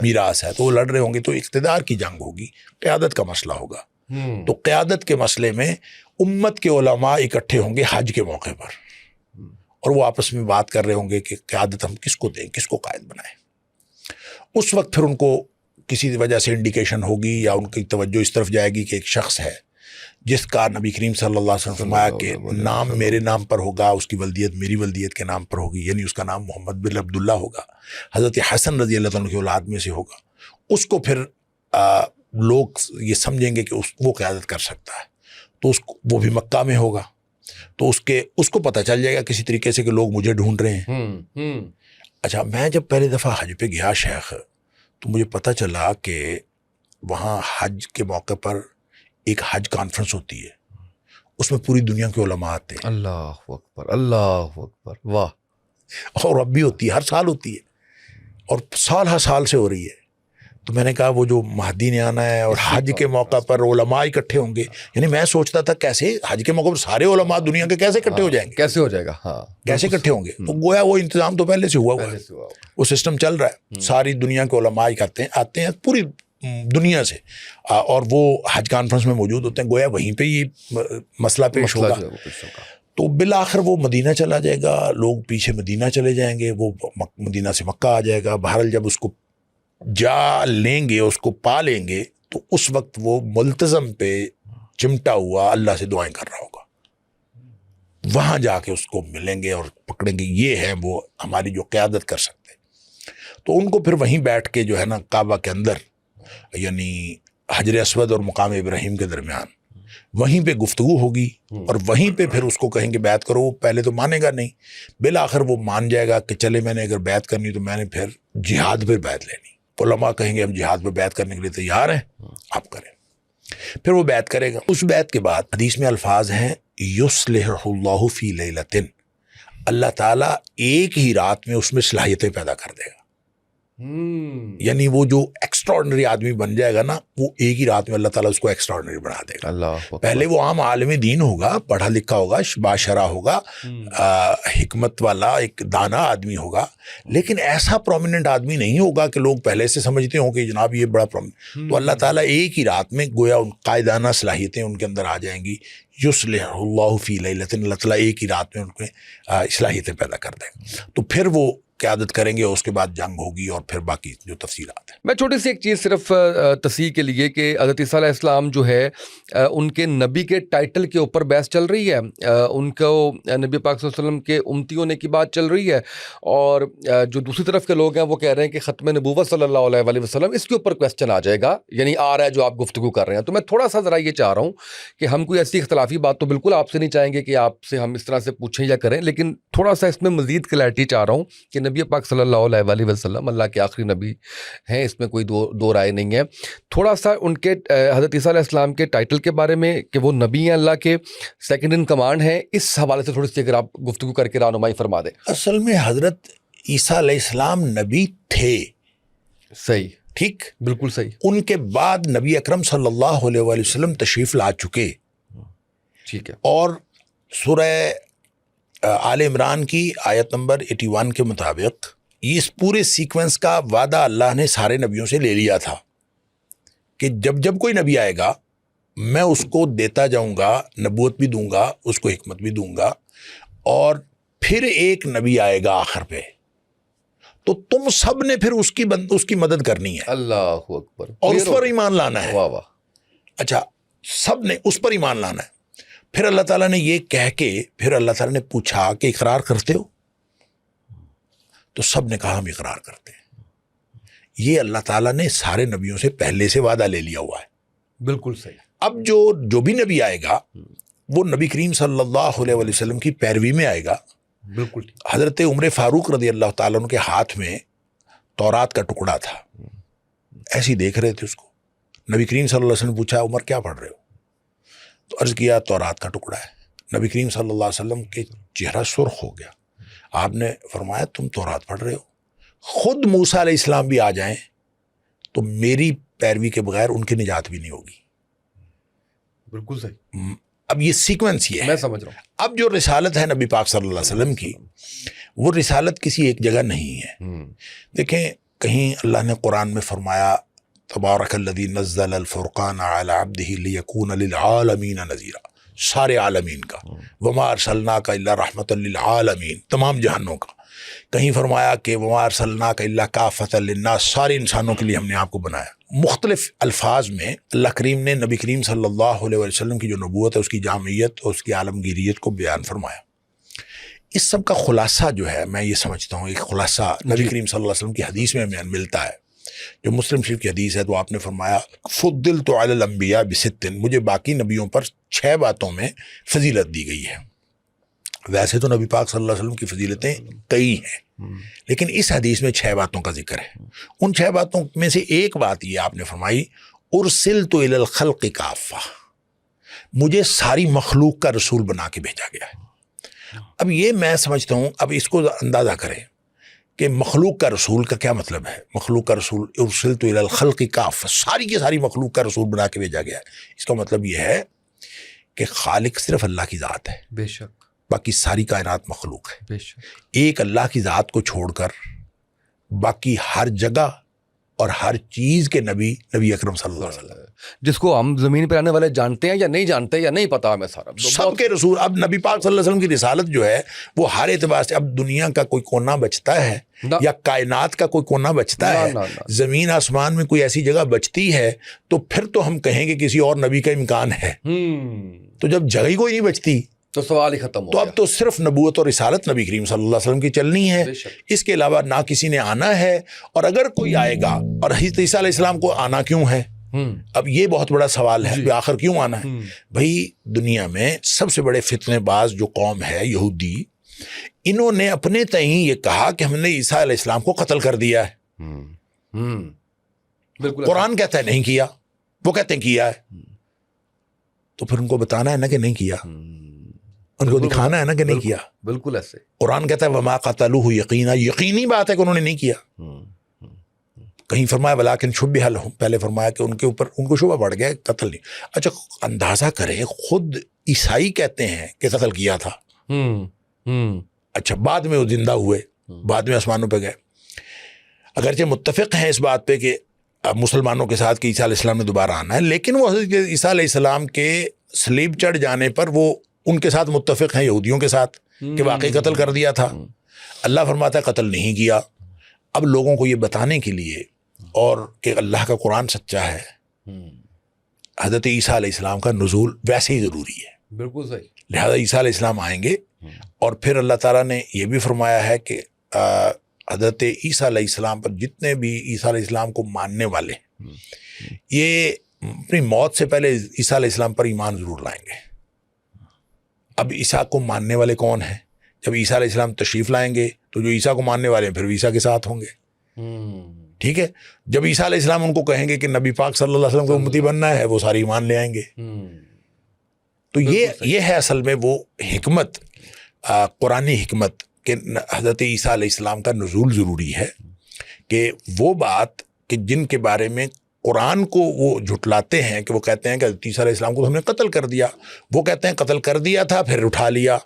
میراث ہے، تو وہ لڑ رہے ہوں گے، تو اقتدار کی جنگ ہوگی، قیادت کا مسئلہ ہوگا۔ تو قیادت کے مسئلے میں امت کے علماء اکٹھے ہوں گے حج کے موقع پر، اور وہ آپس میں بات کر رہے ہوں گے کہ قیادت ہم کس کو دیں، کس کو قائد بنائیں۔ اس وقت پھر ان کو کسی وجہ سے انڈیکیشن ہوگی یا ان کی توجہ اس طرف جائے گی کہ ایک شخص ہے جس کا نبی کریم صلی اللہ علیہ وسلم فرمایا کہ نام میرے نام پر ہوگا، اس کی ولدیت میری ولدیت کے نام پر ہوگی، یعنی اس کا نام محمد بن عبداللہ ہوگا، حضرت حسن رضی اللہ عنہ کی اولاد میں سے ہوگا، اس کو پھر لوگ یہ سمجھیں گے کہ وہ قیادت کر سکتا ہے، تو وہ بھی مکہ میں ہوگا، تو اس کو پتہ چل جائے گا کسی طریقے سے کہ لوگ مجھے ڈھونڈ رہے ہیں۔ اچھا، میں جب پہلی دفعہ حج پہ گیا شیخ، تو مجھے پتہ چلا کہ وہاں حج کے موقع پر ایک حج کانفرنس ہوتی ہے، اس میں پوری دنیا کے علماء آتے ہیں۔
اللہ اکبر، اللہ اکبر، واہ!
اور اب بھی ہوتی ہے، ہر سال ہوتی ہے، اور سال ہر سال سے ہو رہی ہے۔ تو میں نے کہا وہ جو مہدی نے آنا ہے اور حج کے موقع پر علماء اکٹھے ہوں گے، یعنی میں سوچتا تھا کیسے حج کے موقع پر سارے علماء دنیا کے کیسے اکٹھے ہو جائیں گے،
کیسے ہو جائے گا، ہاں
کیسے اکٹھے ہوں گے؟ تو گویا وہ انتظام تو پہلے سے ہوا ہوا ہے، وہ سسٹم چل رہا ہے، ساری دنیا کے علماء آتے ہیں پوری دنیا سے، اور وہ حج کانفرنس میں موجود ہوتے ہیں، گویا وہیں پہ یہ مسئلہ پیش ہوگا۔ تو بالآخر وہ مدینہ چلا جائے گا، لوگ پیچھے مدینہ چلے جائیں گے، وہ مدینہ سے مکہ آ جائے گا۔ بہرحال جب اس کو جا لیں گے، اس کو پا لیں گے، تو اس وقت وہ ملتزم پہ چمٹا ہوا اللہ سے دعائیں کر رہا ہوگا، وہاں جا کے اس کو ملیں گے اور پکڑیں گے، یہ ہے وہ ہماری جو قیادت کر سکتے۔ تو ان کو پھر وہیں بیٹھ کے جو ہے نا کعبہ کے اندر، یعنی حجر اسود اور مقام ابراہیم کے درمیان، وہیں پہ گفتگو ہوگی، اور وہیں پہ پھر اس کو کہیں گے بیعت کرو۔ وہ پہلے تو مانے گا نہیں، بالآخر وہ مان جائے گا کہ چلے میں نے اگر بیعت کرنی تو میں نے پھر جہاد پہ بیعت لینی۔ علماء کہیں گے ہم جہاد پہ بیعت کرنے کے لیے تیار ہیں، آپ کریں۔ پھر وہ بیعت کرے گا۔ اس بیعت کے بعد حدیث میں الفاظ ہیں یصلح اللہ فی لیلۃ، اللہ تعالیٰ ایک ہی رات میں اس میں صلاحیتیں پیدا کر دے گا۔ یعنی وہ جو ایکسٹراڈنری آدمی بن جائے گا نا، وہ ایک ہی رات میں اللہ تعالیٰ اس کو ایکسٹراڈنری بنا دے گا۔
اللہ
پہلے وہ عام عالم دین ہوگا، پڑھا لکھا ہوگا، باشرہ ہوگا، حکمت والا ایک دانا آدمی ہوگا، لیکن ایسا پرومیننٹ آدمی نہیں ہوگا کہ لوگ پہلے سے سمجھتے ہوں کہ جناب یہ بڑا پرومیننٹ۔ تو اللہ تعالیٰ ایک ہی رات میں گویا ان قائدانہ صلاحیتیں ان کے اندر آ جائیں گی۔ یصلح اللہ فی لیلۃ، اللہ تعالیٰ ایک ہی رات میں ان میں صلاحیتیں پیدا کر دیں گے، تو پھر وہ قیادت کریں گے، اس کے بعد جنگ ہوگی اور پھر باقی جو تفصیلات ہیں۔
میں چھوٹی سی ایک چیز صرف تصحیح کے لیے کہ حضرت عیسیٰ علیہ السلام جو ہے ان کے نبی کے ٹائٹل کے اوپر بحث چل رہی ہے، ان کو نبی پاک صلی اللہ علیہ وسلم کے امتی ہونے کی بات چل رہی ہے، اور جو دوسری طرف کے لوگ ہیں وہ کہہ رہے ہیں کہ ختم نبوت صلی اللہ علیہ وآلہ وسلم، اس کے اوپر کویسچن آ جائے گا، یعنی آ رہا ہے جو آپ گفتگو کر رہے ہیں۔ تو میں تھوڑا سا ذرا یہ چاہ رہا ہوں کہ ہم کوئی ایسی اختلافی بات تو بالکل آپ سے نہیں چاہیں گے کہ آپ سے ہم اس طرح سے پوچھیں یا کریں، لیکن تھوڑا سا اس میں مزید کلیئرٹی چاہ رہا ہوں کہ نبی پاک صلی اللہ علیہ وآلہ وسلم اللہ کے آخری نبی ہیں، اس میں کوئی دو رائے نہیں ہے۔ تھوڑا سا ان کے حضرت عیسیٰ علیہ السلام کے ٹائٹل کے بارے میں کہ وہ نبی ہیں، اللہ کے سیکنڈ ان کمانڈ ہیں، اس حوالے سے تھوڑی سی اگر آپ گفتگو کر کے رہنمائی فرما دیں۔
اصل میں حضرت عیسیٰ علیہ السلام نبی تھے،
صحیح،
ٹھیک،
بالکل صحیح۔
ان کے بعد نبی اکرم صلی اللہ علیہ وآلہ وسلم تشریف لا چکے،
ٹھیک ہے،
اور سورہ آل عمران کی آیت نمبر 81 کے مطابق اس پورے سیکوینس کا وعدہ اللہ نے سارے نبیوں سے لے لیا تھا کہ جب کوئی نبی آئے گا میں اس کو دیتا جاؤں گا، نبوت بھی دوں گا، اس کو حکمت بھی دوں گا، اور پھر ایک نبی آئے گا آخر پہ، تو تم سب نے پھر اس کی مدد کرنی ہے،
اللہ اکبر،
اور اس پر ایمان لانا ہے۔
واہ واہ،
اچھا، سب نے اس پر ایمان لانا ہے۔ پھر اللہ تعالیٰ نے یہ کہہ کے پھر اللہ تعالیٰ نے پوچھا کہ اقرار کرتے ہو؟ تو سب نے کہا ہم اقرار کرتے ہیں۔ یہ اللہ تعالیٰ نے سارے نبیوں سے پہلے سے وعدہ لے لیا ہوا ہے۔
بالکل صحیح۔
اب جو بھی نبی آئے گا وہ نبی کریم صلی اللہ علیہ وآلہ وسلم کی پیروی میں آئے گا۔
بالکل۔
حضرت عمر فاروق رضی اللہ تعالیٰ عنہ کے ہاتھ میں تورات کا ٹکڑا تھا، ایسے ہی دیکھ رہے تھے اس کو۔ نبی کریم صلی اللہ علیہ وسلم نے پوچھا عمر کیا پڑھ رہے ہو؟ تو عرض کیا تورات کا ٹکڑا ہے۔ نبی کریم صلی اللہ علیہ وسلم کے چہرہ سرخ ہو گیا، آپ نے فرمایا تم تورات پڑھ رہے ہو؟ خود موسیٰ علیہ السلام بھی آ جائیں تو میری پیروی کے بغیر ان کی نجات بھی نہیں ہوگی۔
بالکل صحیح۔
اب یہ سیکوینس یہ ہے،
میں سمجھ رہا ہوں۔
اب جو رسالت ہے نبی پاک صلی اللہ علیہ وسلم کی، وہ رسالت کسی ایک جگہ نہیں ہے۔ دیکھیں کہیں اللہ نے قرآن میں فرمایا تبارک الذی نزل الفرقان علی عبدہ لیکون للعالمین نذیرا، سارے عالمین کا، وما ارسلناک الا رحمۃ للعالمین، تمام جہانوں کا۔ کہیں فرمایا کہ وما ارسلناک الا کافۃ للناس، سارے انسانوں کے لیے ہم نے آپ کو بنایا۔ مختلف الفاظ میں اللہ کریم نے نبی کریم صلی اللہ علیہ وسلم کی جو نبوت ہے اس کی جامعیت اور اس کی عالمگیریت کو بیان فرمایا. اس سب کا خلاصہ جو ہے میں یہ سمجھتا ہوں ایک خلاصہ نبی کریم صلی اللہ علیہ وسلم کی حدیث میں ہمیں ملتا ہے. جو مسلم شریف کی حدیث ہے تو آپ نے فرمایا فضلت علی الانبیاء بست، مجھے باقی نبیوں پر 6 باتوں میں فضیلت دی گئی ہے. ویسے تو نبی پاک صلی اللہ علیہ وسلم کی فضیلتیں کئی ہیں لیکن اس حدیث میں 6 باتوں کا ذکر ہے. ان 6 باتوں میں سے ایک بات یہ آپ نے فرمائی ارسلت الی الخلق کافہ، مجھے ساری مخلوق کا رسول بنا کے بھیجا گیا ہے. اب یہ میں سمجھتا ہوں، اب اس کو اندازہ کریں کہ مخلوق کا رسول کا کیا مطلب ہے. مخلوق کا رسول ارسلت الی الخلق کافہ، ساری کی ساری مخلوق کا رسول بنا کے بھیجا گیا ہے. اس کا مطلب یہ ہے کہ خالق صرف اللہ کی ذات ہے،
بے شک،
باقی ساری کائنات مخلوق ہے.
بے شک.
ایک اللہ کی ذات کو چھوڑ کر باقی ہر جگہ اور ہر چیز کے نبی اکرم صلی اللہ علیہ وسلم،
جس کو ہم زمین پہ رہنے والے جانتے ہیں یا نہیں جانتے یا نہیں پتا ہمیں سارا
سب کے رسول. اب نبی پاک صلی اللہ علیہ وسلم کی رسالت جو ہے وہ ہر اعتبار سے، اب دنیا کا کوئی کونا بچتا ہے یا کائنات کا کوئی کونا بچتا ہے، زمین آسمان میں کوئی ایسی جگہ بچتی ہے تو پھر تو ہم کہیں گے کسی اور نبی کا امکان ہے. تو جب جگہ ہی کوئی نہیں بچتی
تو سوال ہی ختم ہو
تو اب تو صرف نبوت اور رسالت نبی کریم صلی اللہ علیہ وسلم کی چلنی ہے. اس کے علاوہ نہ کسی نے آنا ہے، اور اگر کوئی آئے گا اور حضرت عیسیٰ علیہ السلام کو آنا کیوں ہے؟ اب یہ بہت بڑا سوال ہے کہ آخر کیوں آنا ہے. بھائی دنیا میں سب سے بڑے فتنے باز جو قوم ہے یہودی، انہوں نے اپنے تئیں یہ کہا کہ ہم نے عیسیٰ علیہ السلام کو قتل کر دیا ہے. قرآن کہتا ہے نہیں کیا، وہ کہتے ہیں کیا ہے. تو پھر ان کو بتانا ہے نا کہ نہیں کیا، ان کو دکھانا ہے نا کہ نہیں کیا.
بالکل ایسے
قرآن کہتا ہے وما قتلوہ یقینا، یقینی بات ہے کہ انہوں نے نہیں کیا. کہیں فرمایا ولیکن شبہ لہم، پہلے فرمایا کہ ان کے اوپر ان کو شبہ پڑ گیا، قتل نہیں. اچھا اندازہ کریں، خود عیسائی کہتے ہیں کہ قتل کیا تھا. اچھا بعد میں وہ زندہ ہوئے، بعد میں آسمانوں پہ گئے. اگرچہ متفق ہیں اس بات پہ کہ مسلمانوں کے ساتھ کہ عیسیٰ علیہ السلام نے دوبارہ آنا ہے، لیکن وہ حضرت عیسیٰ علیہ السلام کے صلیب چڑھ جانے پر وہ ان کے ساتھ متفق ہیں یہودیوں کے ساتھ کہ واقعی قتل کر دیا تھا. اللہ فرماتا ہے قتل نہیں کیا. اب لوگوں کو یہ بتانے کے لیے اور کہ اللہ کا قرآن سچا ہے، حضرت عیسیٰ علیہ السلام کا نزول ویسے ہی ضروری ہے.
بالکل صحیح.
لہذا عیسیٰ علیہ السلام آئیں گے، اور پھر اللہ تعالیٰ نے یہ بھی فرمایا ہے کہ حضرت عیسیٰ علیہ السلام پر جتنے بھی عیسیٰ علیہ السلام کو ماننے والے یہ اپنی موت سے پہلے عیسیٰ علیہ السلام پر ایمان ضرور لائیں گے. اب عیسیٰ کو ماننے والے کون ہیں؟ جب عیسیٰ علیہ السلام تشریف لائیں گے تو جو عیسیٰ کو ماننے والے ہیں پھر عیسیٰ کے ساتھ ہوں گے. ٹھیک ہے. جب عیسیٰ علیہ السلام ان کو کہیں گے کہ نبی پاک صلی اللہ علیہ وسلم کو امتی بننا ہے، وہ سارے ایمان لے آئیں گے. تو یہ ہے اصل میں وہ حکمت، قرآنی حکمت کہ حضرت عیسیٰ علیہ السلام کا نزول ضروری ہے، کہ وہ بات کہ جن کے بارے میں قرآن کو وہ جھٹلاتے ہیں کہ وہ کہتے ہیں کہ حضرت عیسیٰ علیہ السلام کو ہم نے قتل کر دیا، وہ کہتے ہیں قتل کر دیا تھا پھر اٹھا لیا.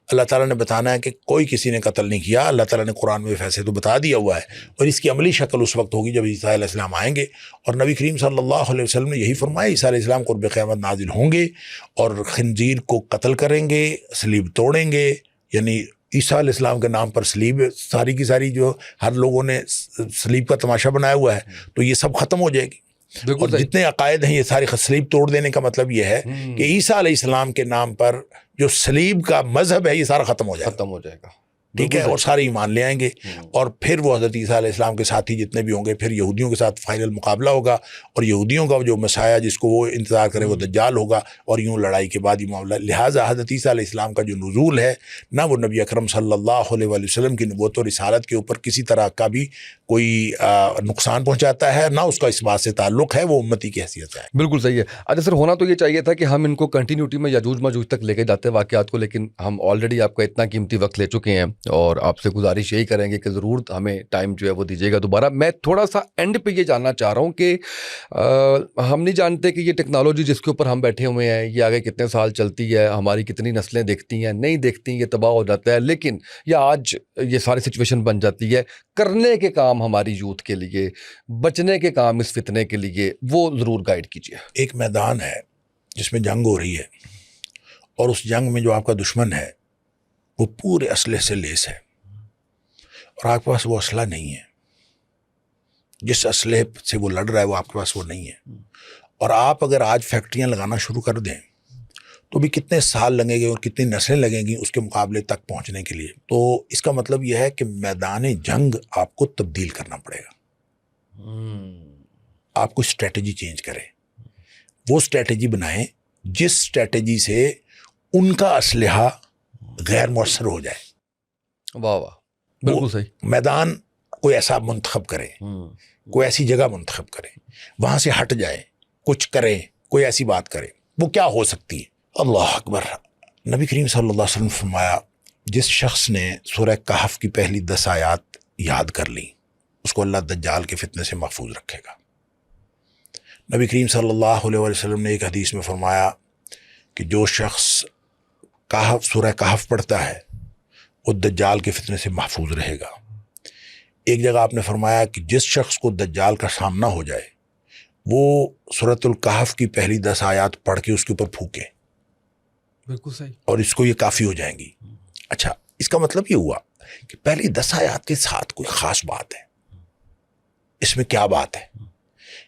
اللہ تعالیٰ نے بتانا ہے کہ کوئی کسی نے قتل نہیں کیا. اللہ تعالیٰ نے قرآن میں فیصلے تو بتا دیا ہوا ہے، اور اس کی عملی شکل اس وقت ہوگی جب عیسیٰ علیہ السلام آئیں گے. اور نبی کریم صلی اللہ علیہ وسلم نے یہی فرمایا عیسیٰ علیہ السلام قرب قیامت نازل ہوں گے اور خنزیر کو قتل کریں گے، صلیب توڑیں گے. یعنی عیسیٰ علیہ السلام کے نام پر صلیب، ساری کی ساری جو ہر لوگوں نے صلیب کا تماشا بنایا ہوا ہے، تو یہ سب ختم ہو جائے گی. اور جتنے عقائد ہیں یہ ساری صلیب توڑ دینے کا مطلب یہ ہے کہ عیسیٰ علیہ السلام کے نام پر جو صلیب کا مذہب ہے یہ سارا ختم ہو جائے گا. ٹھیک ہے. اور سارے ایمان لے آئیں گے، اور پھر وہ حضرت عیسیٰ علیہ السلام کے ساتھی جتنے بھی ہوں گے پھر یہودیوں کے ساتھ فائنل مقابلہ ہوگا، اور یہودیوں کا جو مسیح جس کو وہ انتظار کرے وہ دجال ہوگا، اور یوں لڑائی کے بعد یہ معاملہ. لہٰذا حضرت عیسیٰ علیہ السلام کا جو نزول ہے، نہ وہ نبی اکرم صلی اللہ علیہ وسلم کی نبوت و رسالت کے اوپر کسی طرح کا بھی کوئی نقصان پہنچاتا ہے، نہ اس کا اس بات سے تعلق ہے، وہ امتی کی حیثیت ہے.
بالکل صحیح ہے. اچھا سر، ہونا تو یہ چاہیے تھا کہ ہم ان کو کنٹینیوٹی میں یاجوج ماجوج تک لے کے جاتے واقعات کو، لیکن ہم آلریڈی آپ کا اتنا قیمتی وقت لے چکے ہیں، اور آپ سے گزارش یہی کریں گے کہ ضرور ہمیں ٹائم جو ہے وہ دیجیے گا دوبارہ. میں تھوڑا سا اینڈ پہ یہ جاننا چاہ رہا ہوں کہ ہم نہیں جانتے کہ یہ ٹیکنالوجی جس کے اوپر ہم بیٹھے ہوئے ہیں یہ آگے کتنے سال چلتی ہے، ہماری کتنی نسلیں دیکھتی ہیں، نہیں دیکھتی، یہ تباہ ہو جاتا ہے، لیکن یہ آج یہ ساری سچویشن بن جاتی ہے. کرنے کے کام ہماری یوتھ کے لیے، بچنے کے کام اس فتنے کے لیے، وہ ضرور گائیڈ کیجیے.
ایک میدان ہے جس میں جنگ ہو رہی ہے، اور اس جنگ میں جو آپ کا دشمن ہے وہ پورے اسلحے سے لیس ہے، اور آپ کے پاس وہ اسلحہ نہیں ہے. جس اسلحے سے وہ لڑ رہا ہے وہ آپ کے پاس وہ نہیں ہے. اور آپ اگر آج فیکٹریاں لگانا شروع کر دیں تو بھی کتنے سال لگیں گے اور کتنی نسلیں لگیں گی اس کے مقابلے تک پہنچنے کے لیے. تو اس کا مطلب یہ ہے کہ میدان جنگ آپ کو تبدیل کرنا پڑے گا. آپ کو اسٹریٹجی چینج کریں, وہ اسٹریٹجی بنائیں جس اسٹریٹجی سے ان کا اسلحہ غیر مؤثر ہو جائے.
واہ واہ, بالکل صحیح.
میدان کوئی ایسا منتخب کرے, کوئی ایسی جگہ منتخب کرے, وہاں سے ہٹ جائے, کچھ کرے, کوئی ایسی بات کرے. وہ کیا ہو سکتی ہے؟ اللہ اکبر. نبی کریم صلی اللہ علیہ وسلم فرمایا جس شخص نے سورہ کہف کی پہلی 10 آیات یاد کر لی اس کو اللہ دجال کے فتنے سے محفوظ رکھے گا. نبی کریم صلی اللہ علیہ وسلم نے ایک حدیث میں فرمایا کہ جو شخص کہف سورہ کہف پڑھتا ہے وہ دجال کے فتنے سے محفوظ رہے گا. ایک جگہ آپ نے فرمایا کہ جس شخص کو دجال کا سامنا ہو جائے وہ سورۃ الکہف کی پہلی 10 آیات پڑھ کے اس کے اوپر پھونکے.
بالکل صحیح. اور
اس کو یہ کافی ہو جائیں گی. اچھا, اس کا مطلب یہ ہوا کہ پہلی 10 آیات کے ساتھ کوئی خاص بات ہے. اس میں کیا بات ہے؟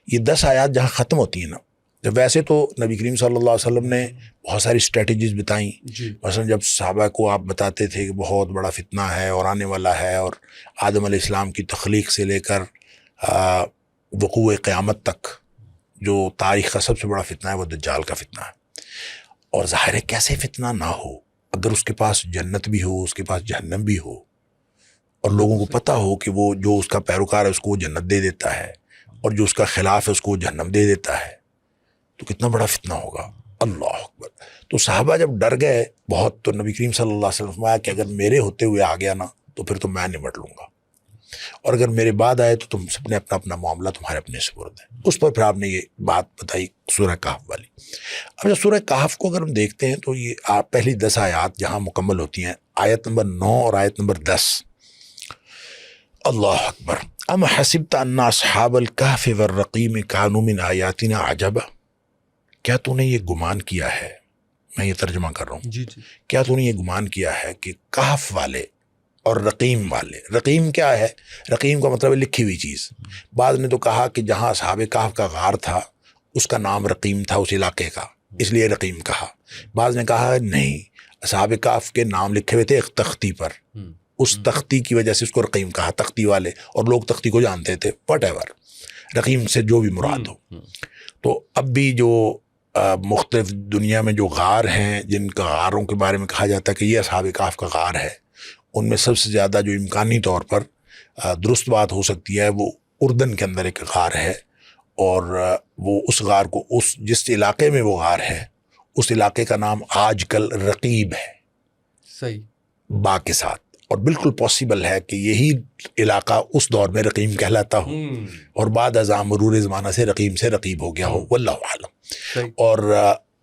یہ 10 آیات جہاں ختم ہوتی ہیں نا, جب ویسے تو نبی کریم صلی اللہ علیہ وسلم نے بہت ساری اسٹریٹجیز بتائیں. مثلا جب صحابہ کو آپ بتاتے تھے کہ بہت بڑا فتنہ ہے اور آنے والا ہے, اور آدم علیہ السلام کی تخلیق سے لے کر وقوع قیامت تک جو تاریخ کا سب سے بڑا فتنہ ہے وہ دجال کا فتنہ ہے. اور ظاہر ہے کیسے فتنہ نہ ہو اگر اس کے پاس جنت بھی ہو, اس کے پاس جہنم بھی ہو, اور لوگوں کو پتہ ہو کہ وہ جو اس کا پیروکار ہے اس کو وہ جنت دے دیتا ہے اور جو اس کا خلاف ہے اس کو وہ جہنم دے دیتا ہے, تو کتنا بڑا فتنہ ہوگا. اللہ اکبر. تو صحابہ جب ڈر گئے بہت تو نبی کریم صلی اللہ علیہ وسلم فرمایا کہ اگر میرے ہوتے ہوئے آ گیا نا تو پھر تو میں نمٹ لوں گا, اور اگر میرے بعد آئے تو تم سب نے اپنا اپنا معاملہ تمہارے اپنے سپرد ہے. اس پر پھر آپ نے یہ بات بتائی سورہ کہف والی. اب جب سورہ کہف کو اگر ہم دیکھتے ہیں تو یہ آپ پہلی 10 آیات جہاں مکمل ہوتی ہیں, آیت نمبر 9 اور آیت نمبر 10. اللہ اکبر. ام حسبت ان اصحاب الکہف والرقیم کانوا من آیاتنا عجبا. کیا تو نے یہ گمان کیا ہے, میں یہ ترجمہ کر رہا ہوں, کیا تو نے یہ گمان کیا ہے کہ کہف والے اور رقیم والے, رقیم کیا ہے؟ رقیم کا مطلب ہے لکھی ہوئی چیز. بعض نے تو کہا کہ جہاں اصحاب کہف کا غار تھا اس کا نام رقیم تھا اس علاقے کا, اس لیے رقیم کہا. بعض نے کہا نہیں, اصحاب کہف کے نام لکھے ہوئے تھے ایک تختی پر, اس تختی کی وجہ سے اس کو رقیم کہا, تختی والے, اور لوگ تختی کو جانتے تھے. وٹ ایور, رقیم سے جو بھی مراد ہو. تو اب بھی جو مختلف دنیا میں جو غار ہیں جن کا غاروں کے بارے میں کہا جاتا ہے کہ یہ اصحاب کہف کا غار ہے, ان میں سب سے زیادہ جو امکانی طور پر درست بات ہو سکتی ہے وہ اردن کے اندر ایک غار ہے, اور وہ اس غار کو اس جس علاقے میں وہ غار ہے اس علاقے کا نام آج کل رقیب ہے.
صحیح.
با کے ساتھ. اور بالکل پاسبل ہے کہ یہی علاقہ اس دور میں رقیم کہلاتا ہو اور بعد ازاں مرور زمانہ سے رقیم سے رقیب ہو گیا ہو, واللہ اعلم. اور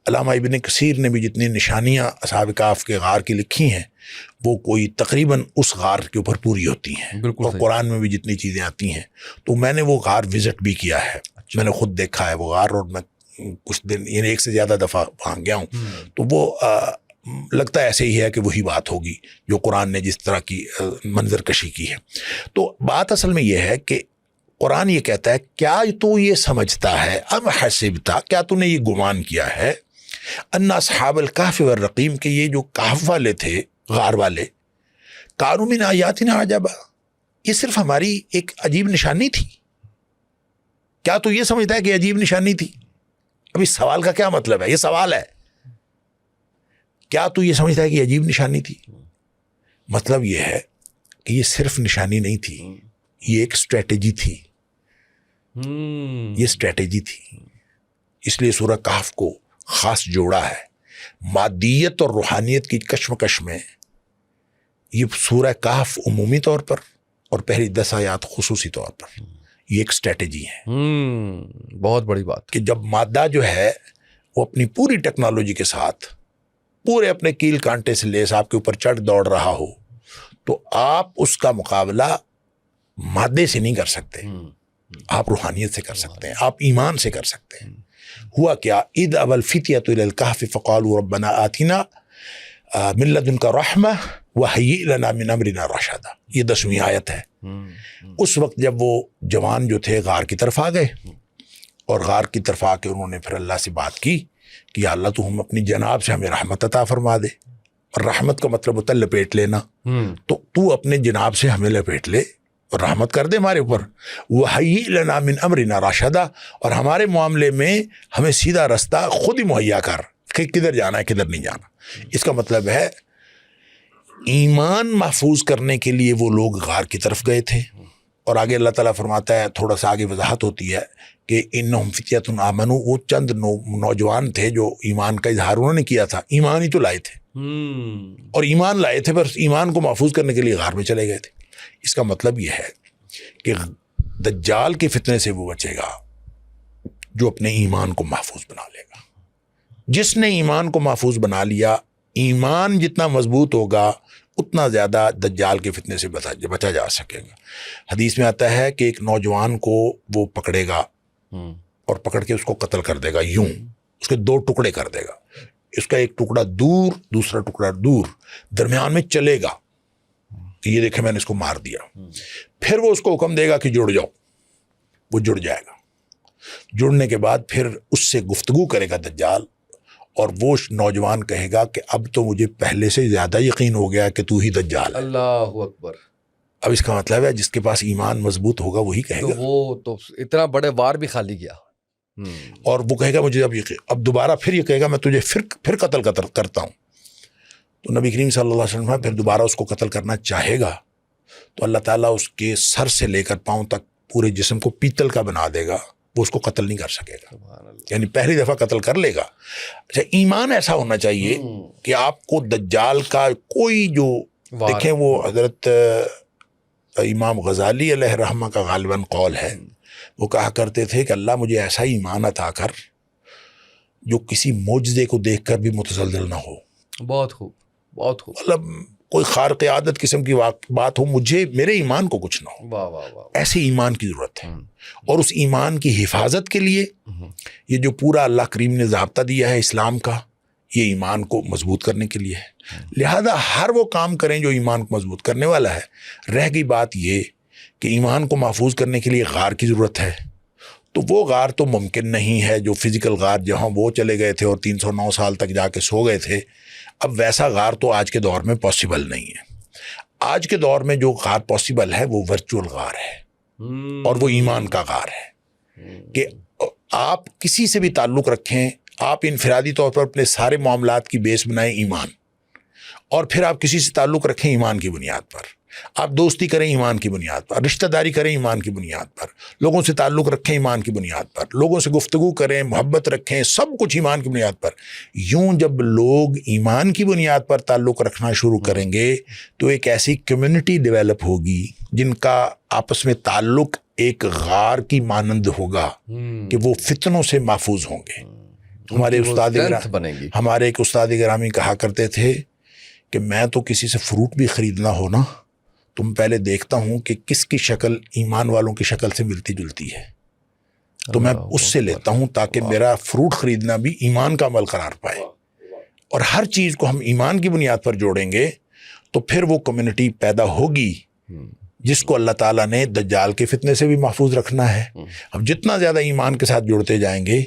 علامہ ابن کثیر نے بھی جتنی نشانیاں اصحاب کہف کے غار کی لکھی ہیں وہ کوئی تقریباً اس غار کے اوپر پوری ہوتی ہیں, اور قرآن میں بھی جتنی چیزیں آتی ہیں. تو میں نے وہ غار وزٹ بھی کیا ہے, میں نے خود دیکھا ہے وہ غار, اور میں کچھ دن یعنی ایک سے زیادہ دفعہ وہاں گیا ہوں. تو وہ لگتا ایسے ہی ہے کہ وہی بات ہوگی جو قرآن نے جس طرح کی منظر کشی کی ہے. تو بات اصل میں یہ ہے کہ قرآن یہ کہتا ہے کیا تو یہ سمجھتا ہے, ام حسبتا, کیا تو نے یہ گمان کیا ہے, ان اصحاب الکہف والرقیم, کہ یہ جو کہف والے تھے غار والے, کانوا من آیاتنا عجبا, یہ صرف ہماری ایک عجیب نشانی تھی. کیا تو یہ سمجھتا ہے کہ عجیب نشانی تھی؟ اب اس سوال کا کیا مطلب ہے؟ یہ سوال ہے, کیا تو یہ سمجھتا ہے کہ عجیب نشانی تھی؟ مطلب یہ ہے کہ یہ صرف نشانی نہیں تھی, یہ ایک اسٹریٹجی تھی. یہ اسٹریٹجی تھی, اس لیے سورہ کہف کو خاص جوڑا ہے. مادیت اور روحانیت کی کشمکش میں یہ سورہ کہف عمومی طور پر اور پہلی 10 آیات خصوصی طور پر یہ ایک اسٹریٹجی ہے.
بہت بڑی بات
کہ جب مادہ جو ہے وہ اپنی پوری ٹیکنالوجی کے ساتھ پورے اپنے کیل کانٹے سے لیس آپ کے اوپر چڑھ دوڑ رہا ہو تو آپ اس کا مقابلہ مادے سے نہیں کر سکتے, آپ روحانیت سے کر سکتے ہیں, آپ ایمان سے کر سکتے ہیں. ہوا کیا, اذ ابى الفتية الى الكهف فقالوا ربنا آتنا من لدنک رحمہ وہیئ لنا من امرنا رشدا، یہ 10ویں آیت ہے۔ اس وقت جب وہ جوان جو تھے غار کی طرف آ گئے، اور غار کی طرف آ کے انہوں نے پھر اللہ سے بات کی کہ یا اللہ تو ہم اپنی جناب سے ہمیں رحمت عطا فرما دے، اور رحمت کا مطلب ہوتا ہے لپیٹ لینا، تو اپنے جناب سے ہمیں لپیٹ لے اور رحمت کر دے ہمارے اوپر، وہیئ لنا من امرنا رشدا، اور ہمارے معاملے میں ہمیں سیدھا رستہ خود ہی مہیا کر کہ کدھر جانا ہے کدھر نہیں جانا۔ اس کا مطلب ہے ایمان محفوظ کرنے کے لیے وہ لوگ غار کی طرف گئے تھے، اور آگے اللہ تعالیٰ فرماتا ہے، تھوڑا سا آگے وضاحت ہوتی ہے کہ انہم فتیۃ آمنوا، وہ چند نوجوان تھے جو ایمان کا اظہار انہوں نے کیا تھا، ایمان ہی تو لائے تھے، اور ایمان لائے تھے پر ایمان کو محفوظ کرنے کے لیے غار میں چلے گئے تھے۔ اس کا مطلب یہ ہے کہ دجال کے فتنے سے وہ بچے گا جو اپنے ایمان کو محفوظ بنا لے گا۔ جس نے ایمان کو محفوظ بنا لیا، ایمان جتنا مضبوط ہوگا اتنا زیادہ دجال کے فتنے سے بچا جا سکے گا۔ حدیث میں آتا ہے کہ ایک نوجوان کو وہ پکڑے گا اور پکڑ کے اس کو قتل کر دے گا، یوں اس کے 2 ٹکڑے کر دے گا، اس کا ایک ٹکڑا دور دوسرا ٹکڑا دور، درمیان میں چلے گا کہ یہ دیکھیں میں نے اس کو مار دیا۔ پھر وہ اس کو حکم دے گا کہ جڑ جاؤ، وہ جڑ جائے گا۔ جڑنے کے بعد پھر اس سے گفتگو کرے گا دجال، اور وہ نوجوان کہے گا کہ اب تو مجھے پہلے سے زیادہ یقین ہو گیا کہ تو ہی دجال ہے۔
اللہ اکبر۔
اب اس کا مطلب ہے جس کے پاس ایمان مضبوط ہوگا وہی کہے گا،
وہ تو اتنا بڑے وار بھی خالی گیا،
اور وہ کہے گا مجھے اب دوبارہ پھر یہ کہے گا میں تجھے پھر قتل کرتا ہوں۔ تو نبی کریم صلی اللہ علیہ وسلم پھر دوبارہ اس کو قتل کرنا چاہے گا تو اللہ تعالیٰ اس کے سر سے لے کر پاؤں تک پورے جسم کو پیتل کا بنا دے گا، وہ اس کو قتل نہیں کر سکے گا، یعنی پہلی دفعہ قتل کر لے گا۔ اچھا، ایمان ایسا ہونا چاہیے کہ آپ کو دجال کا کوئی جو دیکھیں، وہ حضرت امام غزالی علیہ رحمہ کا غالباً قول ہے، وہ کہا کرتے تھے کہ اللہ مجھے ایسا ایمان عطا کر جو کسی معجزے کو دیکھ کر بھی متزلزل نہ ہو۔
بہت خوب، بہت خوب،
مطلب کوئی خارق عادت قسم کی بات ہو، مجھے میرے ایمان کو کچھ نہ ہو،
واہ واہ واہ،
ایسے ایمان کی ضرورت ہے۔ اور اس ایمان کی حفاظت کے لیے یہ جو پورا اللہ کریم نے ضابطہ دیا ہے اسلام کا، یہ ایمان کو مضبوط کرنے کے لیے ہے۔ لہذا ہر وہ کام کریں جو ایمان کو مضبوط کرنے والا ہے۔ رہ گئی بات یہ کہ ایمان کو محفوظ کرنے کے لیے غار کی ضرورت ہے، تو وہ غار تو ممکن نہیں ہے جو فزیکل غار جہاں وہ چلے گئے تھے اور 309 سال تک جا کے سو گئے تھے، اب ویسا غار تو آج کے دور میں پاسبل نہیں ہے۔ آج کے دور میں جو غار پاسبل ہے وہ ورچوئل غار ہے، اور وہ ایمان کا غار ہے کہ آپ کسی سے بھی تعلق رکھیں، آپ انفرادی طور پر اپنے سارے معاملات کی بیس بنائیں ایمان، اور پھر آپ کسی سے تعلق رکھیں ایمان کی بنیاد پر، آپ دوستی کریں ایمان کی بنیاد پر، رشتہ داری کریں ایمان کی بنیاد پر، لوگوں سے تعلق رکھیں ایمان کی بنیاد پر، لوگوں سے گفتگو کریں، محبت رکھیں، سب کچھ ایمان کی بنیاد پر۔ یوں جب لوگ ایمان کی بنیاد پر تعلق رکھنا شروع کریں گے تو ایک ایسی کمیونٹی ڈیولپ ہوگی جن کا آپس میں تعلق ایک غار کی مانند ہوگا کہ وہ فتنوں سے محفوظ ہوں گے۔ ہمارے ایک استاد گرامی کہا کرتے تھے کہ میں تو کسی سے فروٹ بھی خریدنا ہو نا تو میں پہلے دیکھتا ہوں کہ کس کی شکل ایمان والوں کی شکل سے ملتی جلتی ہے، تو میں اس سے لیتا ہوں تاکہ میرا فروٹ خریدنا بھی ایمان کا عمل قرار پائے۔ اور ہر چیز کو ہم ایمان کی بنیاد پر جوڑیں گے تو پھر وہ کمیونٹی پیدا ہوگی جس کو اللہ تعالیٰ نے دجال کے فتنے سے بھی محفوظ رکھنا ہے۔ اب جتنا زیادہ ایمان کے ساتھ جڑتے جائیں گے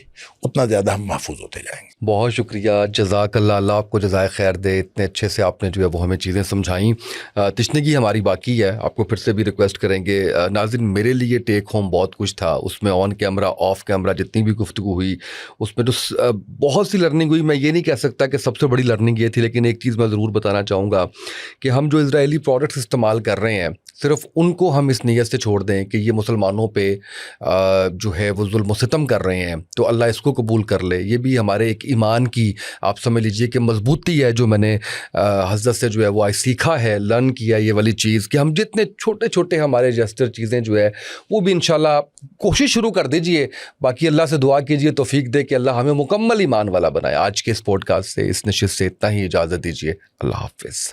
اتنا زیادہ ہم محفوظ ہوتے جائیں گے۔
بہت شکریہ، جزاک اللہ، اللہ آپ کو جزائے خیر دے، اتنے اچھے سے آپ نے جو ہے وہ ہمیں چیزیں سمجھائیں۔ تشنگی ہماری باقی ہے، آپ کو پھر سے بھی ریکویسٹ کریں گے۔ ناظرین، میرے لیے ٹیک ہوم بہت کچھ تھا، اس میں آن کیمرہ آف کیمرہ جتنی بھی گفتگو ہوئی اس میں تو بہت سی لرننگ ہوئی۔ میں یہ نہیں کہہ سکتا کہ سب سے بڑی لرننگ یہ تھی، لیکن ایک چیز میں ضرور بتانا چاہوں گا کہ ہم جو اسرائیلی پروڈکٹس استعمال کر رہے ہیں صرف ان کو ہم اس نیت سے چھوڑ دیں کہ یہ مسلمانوں پہ جو ہے وہ ظلم و ستم کر رہے ہیں تو اللہ اس کو قبول کر لے۔ یہ بھی ہمارے ایک ایمان کی آپ سمجھ لیجئے کہ مضبوطی ہے جو میں نے حضرت سے جو ہے وہ سیکھا ہے، لرن کیا یہ والی چیز کہ ہم جتنے چھوٹے چھوٹے ہمارے جسٹر چیزیں جو ہے وہ بھی انشاءاللہ کوشش شروع کر دیجئے، باقی اللہ سے دعا کیجئے توفیق دے کہ اللہ ہمیں مکمل ایمان والا بنائے۔ آج کے اس پوڈ کاسٹ سے، اس نشست سے اتنا ہی اجازت دیجئے، اللہ حافظ۔